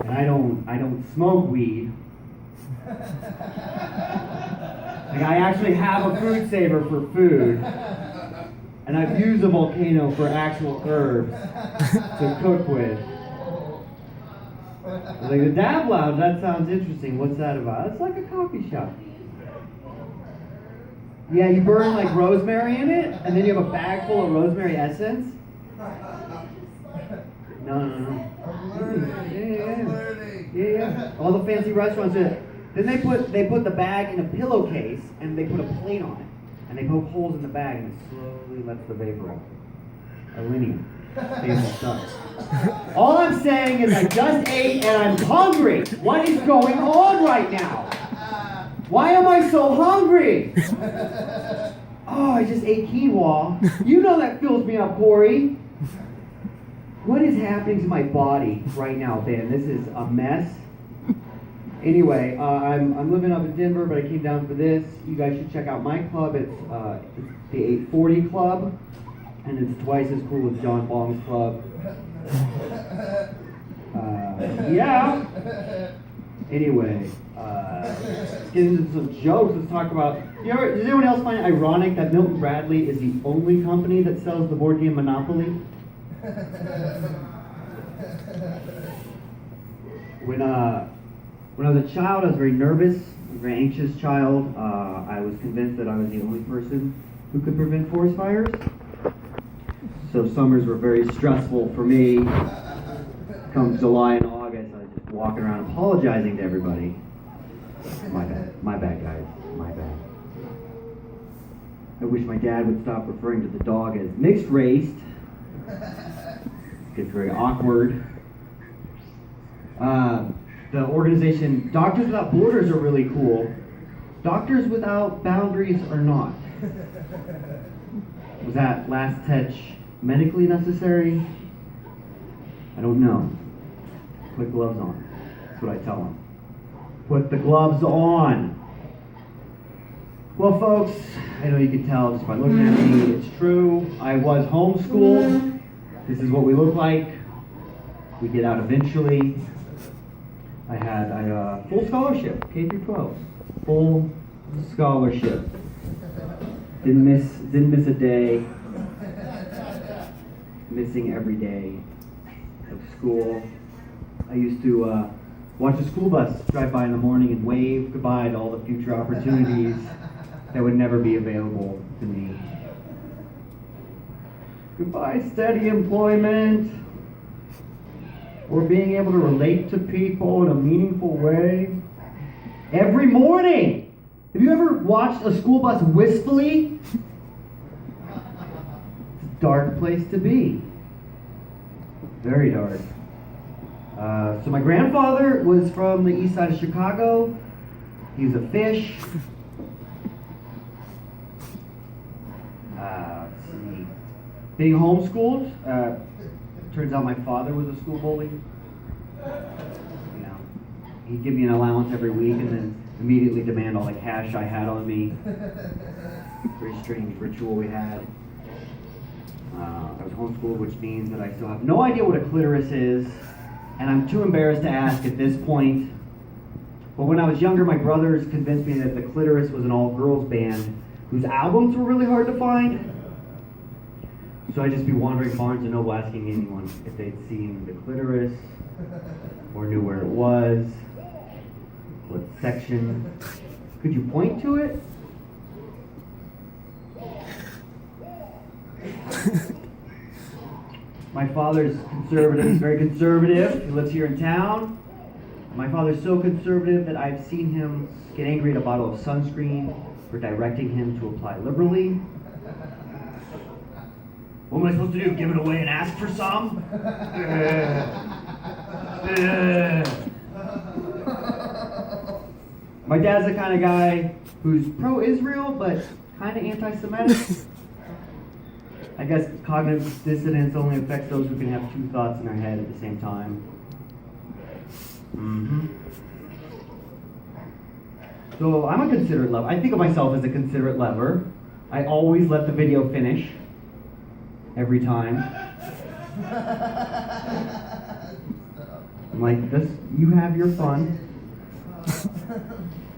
And I don't smoke weed. Like, I actually have a food saver for food. And I've used a volcano for actual herbs to cook with. Like, the Dab Lounge, that sounds interesting. What's that about? It's like a coffee shop. Yeah, you burn like rosemary in it, and then you have a bag full of rosemary essence. No. Yeah. All the fancy restaurants do it. Then they put the bag in a pillowcase, and they put a plate on it, and they poke holes in the bag, and it slowly lets the vapor out. Aluminum. Fancy stuff. All I'm saying is I just ate and I'm hungry. What is going on right now? Why am I so hungry? Oh, I just ate quinoa. You know that fills me up, Corey. What is happening to my body right now, Ben? This is a mess. Anyway, I'm living up in Denver, but I came down for this. You guys should check out my club. It's the 840 Club, and it's twice as cool as John Bong's club. Yeah. Anyway, let's get into some jokes. Let's talk about. Does anyone else find it ironic that Milton Bradley is the only company that sells the board game Monopoly? When I was a child, I was very nervous, a very anxious child. I was convinced that I was the only person who could prevent forest fires. So summers were very stressful for me. Come July and August, I was just walking around apologizing to everybody. My bad, guys. My bad. I wish my dad would stop referring to the dog as mixed race. Gets very awkward. The organization Doctors Without Borders are really cool. Doctors Without Boundaries are not. Was that last touch medically necessary? I don't know. Put gloves on. That's what I tell them. Put the gloves on. Well, folks, I know you can tell just by looking at me, it's true. I was homeschooled. This is what we look like. We get out eventually. I had a full scholarship, K through 12. Full scholarship. Didn't miss a day. Missing every day of school. I used to watch a school bus drive by in the morning and wave goodbye to all the future opportunities that would never be available to me. Goodbye, steady employment, or being able to relate to people in a meaningful way. Every morning! Have you ever watched a school bus wistfully? It's a dark place to be. Very dark. So my grandfather was from the east side of Chicago. He was a fish. Let's see. Being homeschooled, turns out my father was a school bully. You know, he'd give me an allowance every week and then immediately demand all the cash I had on me. Very strange ritual we had. I was homeschooled, which means that I still have no idea what a clitoris is, and I'm too embarrassed to ask at this point. But when I was younger, my brothers convinced me that the Clitoris was an all-girls band whose albums were really hard to find. So I'd just be wandering Barnes and Noble asking anyone if they'd seen the Clitoris or knew where it was, what section. Could you point to it? My father's conservative. He's very conservative. He lives here in town. My father's so conservative that I've seen him get angry at a bottle of sunscreen for directing him to apply liberally. What am I supposed to do? Give it away and ask for some? My dad's the kind of guy who's pro-Israel, but kind of anti-Semitic. I guess cognitive dissonance only affects those who can have two thoughts in their head at the same time. So I'm a considerate lover. I think of myself as a considerate lover. I always let the video finish. Every time. I'm like, this, you have your fun.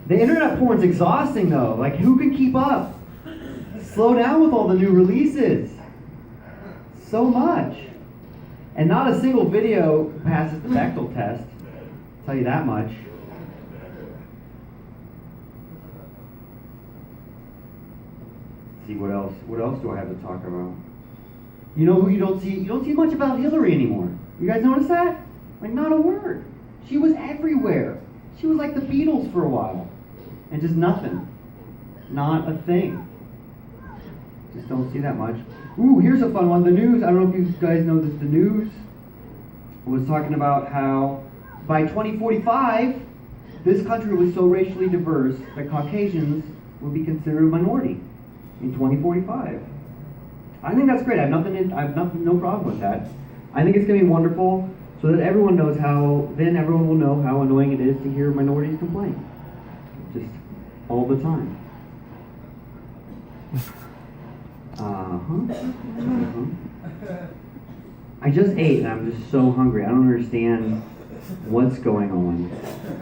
The internet porn's exhausting though. Like, who can keep up? Slow down with all the new releases. So much. And not a single video passes the Bechdel test. I'll tell you that much. Let's see what else. What else do I have to talk about? You know who you don't see? You don't see much about Hillary anymore. You guys notice that? Like, not a word. She was everywhere. She was like the Beatles for a while. And just nothing. Not a thing. Just don't see that much. Ooh, here's a fun one. The news, I don't know if you guys know this, the news was talking about how by 2045, this country was so racially diverse that Caucasians would be considered a minority in 2045. I think that's great. I have no problem with that. I think it's going to be wonderful so that everyone knows how, then everyone will know how annoying it is to hear minorities complain. Just all the time. I just ate and I'm just so hungry. I don't understand what's going on.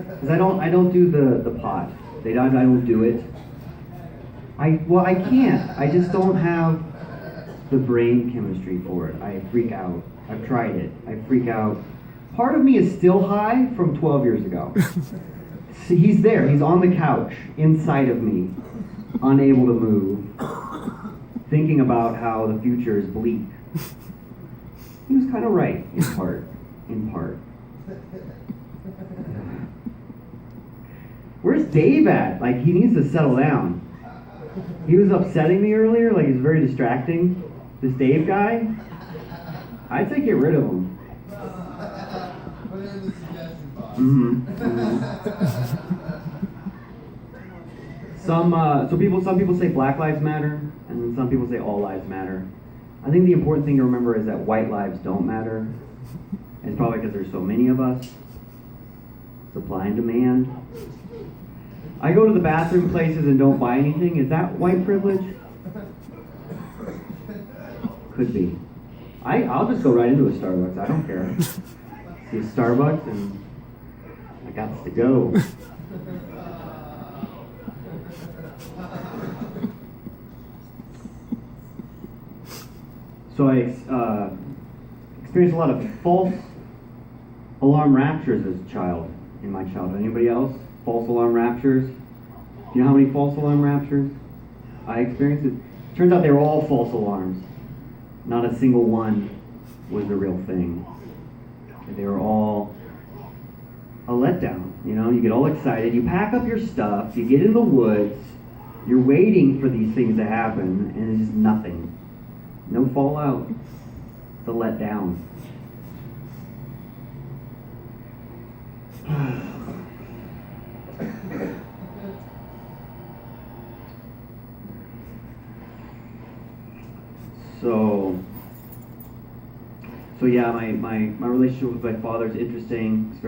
Because I don't do the pot. I don't do it. I can't. I just don't have the brain chemistry for it. I freak out. I've tried it. I freak out. Part of me is still high from 12 years ago. See, he's there. He's on the couch inside of me, unable to move, thinking about how the future is bleak. He was kind of right, in part. Where's Dave at? Like, he needs to settle down. He was upsetting me earlier, like he's very distracting. This Dave guy, I'd say get rid of him. Put it in the suggestion box. Some people say Black Lives Matter, and then some people say all lives matter. I think the important thing to remember is that white lives don't matter. It's probably because there's so many of us. Supply and demand. I go to the bathroom places and don't buy anything. Is that white privilege? Could be. I'll just go right into a Starbucks. I don't care. See a Starbucks and I got to go. So I experienced a lot of false alarm raptures as a child, in my childhood. Anybody else? False alarm raptures? Do you know how many false alarm raptures I experienced? It turns out they were all false alarms. Not a single one was the real thing. They were all a letdown. You know, you get all excited, you pack up your stuff, you get in the woods, you're waiting for these things to happen, and it's just nothing. No fallout. It's a letdown. So yeah, my relationship with my father is interesting. He's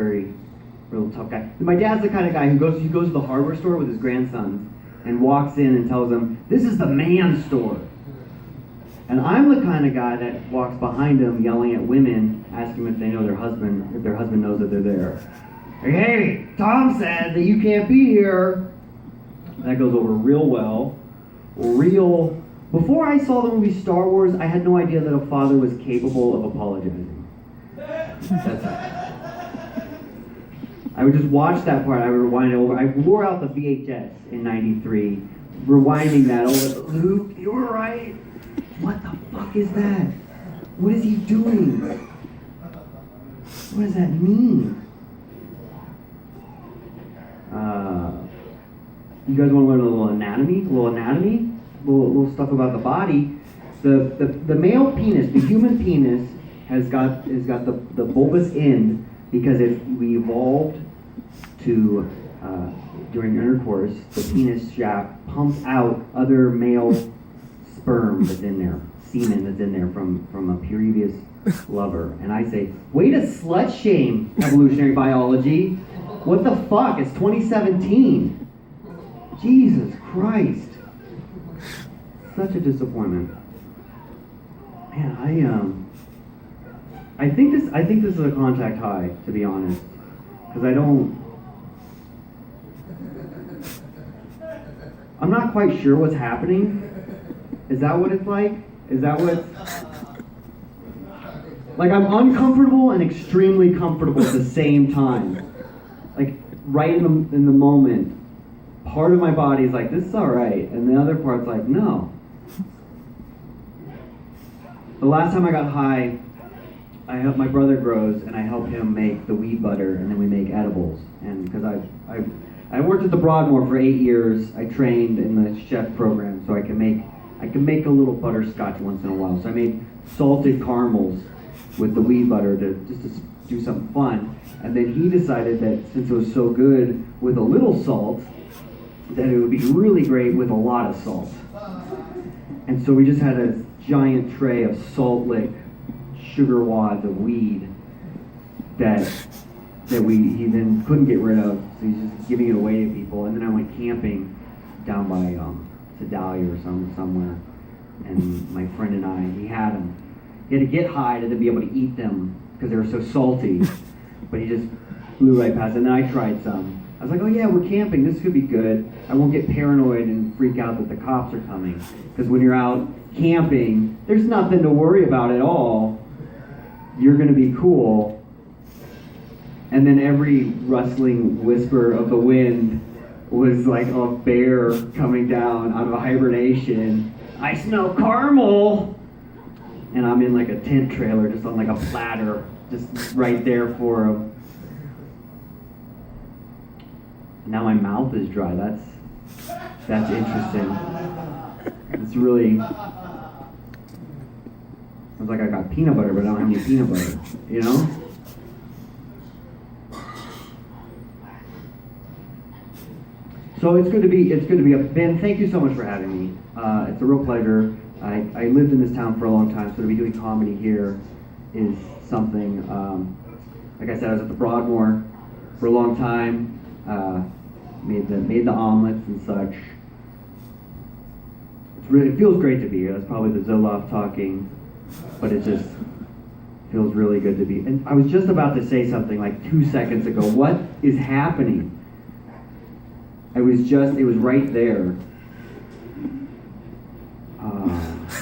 real tough guy. And my dad's the kind of guy who goes to the hardware store with his grandsons and walks in and tells them, "This is the man store." And I'm the kind of guy that walks behind him yelling at women, asking them if they know if their husband knows that they're there. Hey, Tom said that you can't be here. That goes over real well. Before I saw the movie Star Wars, I had no idea that a father was capable of apologizing. That's it. I would just watch that part. I would rewind it over. I wore out the VHS in '93, rewinding that over. Luke, you were right. What the fuck is that? What is he doing? What does that mean? You guys want to learn a little anatomy? A little stuff about the body. The male penis, the human penis, has got the bulbous end because we evolved to during intercourse, the penis shaft pumps out other male sperm that's in there, semen that's in there from a previous lover. And I say, way to slut shame evolutionary biology. What the fuck? It's 2017. Jesus Christ. Such a disappointment. Man, I think this is a contact high, to be honest, because I'm not quite sure what's happening. Is that what it's like? Is that what? Like, I'm uncomfortable and extremely comfortable at the same time. Like, right in the moment, part of my body is like, this is all right, and the other part's like, no. The last time I got high, I helped my brother grows, and I help him make the weed butter, and then we make edibles. And because I worked at the Broadmoor for 8 years, I trained in the chef program, so I can make a little butterscotch once in a while. So I made salted caramels with the weed butter to do something fun. And then he decided that since it was so good with a little salt, that it would be really great with a lot of salt. And so we just had a giant tray of salt lick sugar wads of weed that he then couldn't get rid of, so he's just giving it away to people. And then I went camping down by Sedalia or somewhere, and my friend and I, he had them. He had to get high to then be able to eat them because they were so salty, but he just flew right past it. And then I tried some. I was like, oh yeah, we're camping, this could be good. I won't get paranoid and freak out that the cops are coming, because when you're out camping, there's nothing to worry about at all. You're gonna be cool. And then every rustling whisper of the wind was like a bear coming down out of a hibernation. I smell caramel! And I'm in like a tent trailer, just on like a platter, just right there for him. Now my mouth is dry. That's interesting. It's really. It's like I got peanut butter, but I don't have any peanut butter. You know? So it's good to be Ben, thank you so much for having me. It's a real pleasure. I lived in this town for a long time, so to be doing comedy here is something. Like I said, I was at the Broadmoor for a long time. Made the omelets and such. It feels great to be here. That's probably the Zoloft talking, but it just feels really good to be. And I was just about to say something like 2 seconds ago. What is happening? It was right there.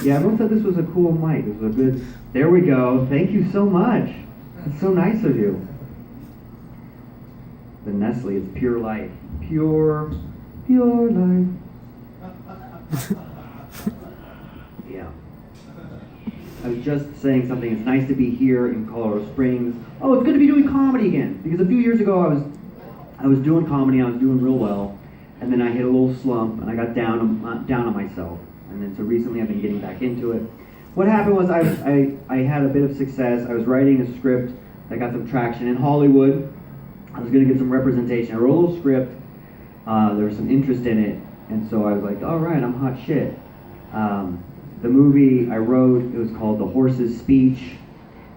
Yeah, everyone said this was a cool mic. This was a good. There we go. Thank you so much. It's so nice of you. The Nestle, it's pure life. Pure life. Yeah. I was just saying something. It's nice to be here in Colorado Springs. Oh, it's good to be doing comedy again. Because a few years ago I was doing comedy. I was doing real well, and then I hit a little slump, and I got down on myself. And then so recently I've been getting back into it. What happened was I had a bit of success. I was writing a script that got some traction in Hollywood. I was going to get some representation. I wrote a little script. There was some interest in it, and so I was like, all right, I'm hot shit. The movie I wrote, it was called The Horse's Speech,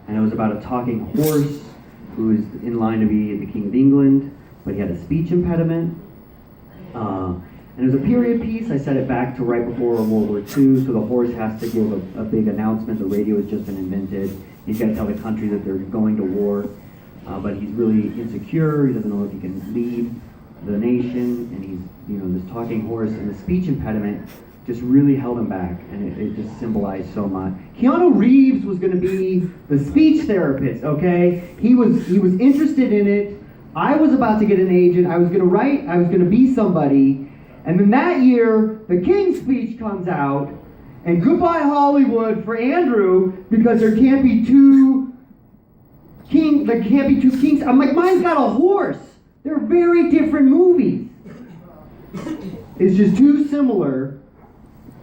and it was about a talking horse who was in line to be the King of England, but he had a speech impediment. And it was a period piece. I set it back to right before World War II, so the horse has to give a big announcement. The radio has just been invented. He's got to tell the country that they're going to war, but he's really insecure. He doesn't know if he can lead the nation, and he's, this talking horse, and the speech impediment just really held him back, and it just symbolized so much. Keanu Reeves was going to be the speech therapist, okay? He was interested in it. I was about to get an agent. I was going to write. I was going to be somebody. And then that year, the King's Speech comes out, and goodbye Hollywood for Andrew, because there can't be two kings. I'm like, mine's got a horse. They're very different movies. It's just too similar.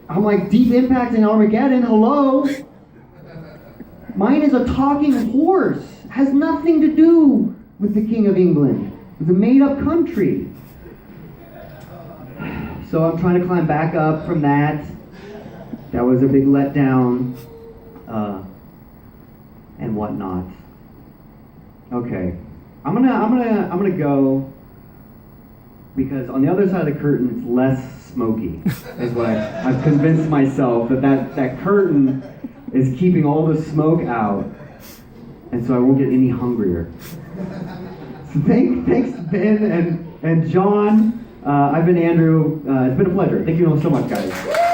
I'm like, Deep Impact and Armageddon, hello? Mine is a talking horse. Has nothing to do with the King of England. It's a made-up country. So I'm trying to climb back up from that. That was a big letdown, and whatnot. Okay, I'm gonna go, because on the other side of the curtain it's less smoky. Is what I've convinced myself that curtain is keeping all the smoke out, and so I won't get any hungrier. So thanks Ben and John. I've been Andrew. It's been a pleasure. Thank you all so much, guys.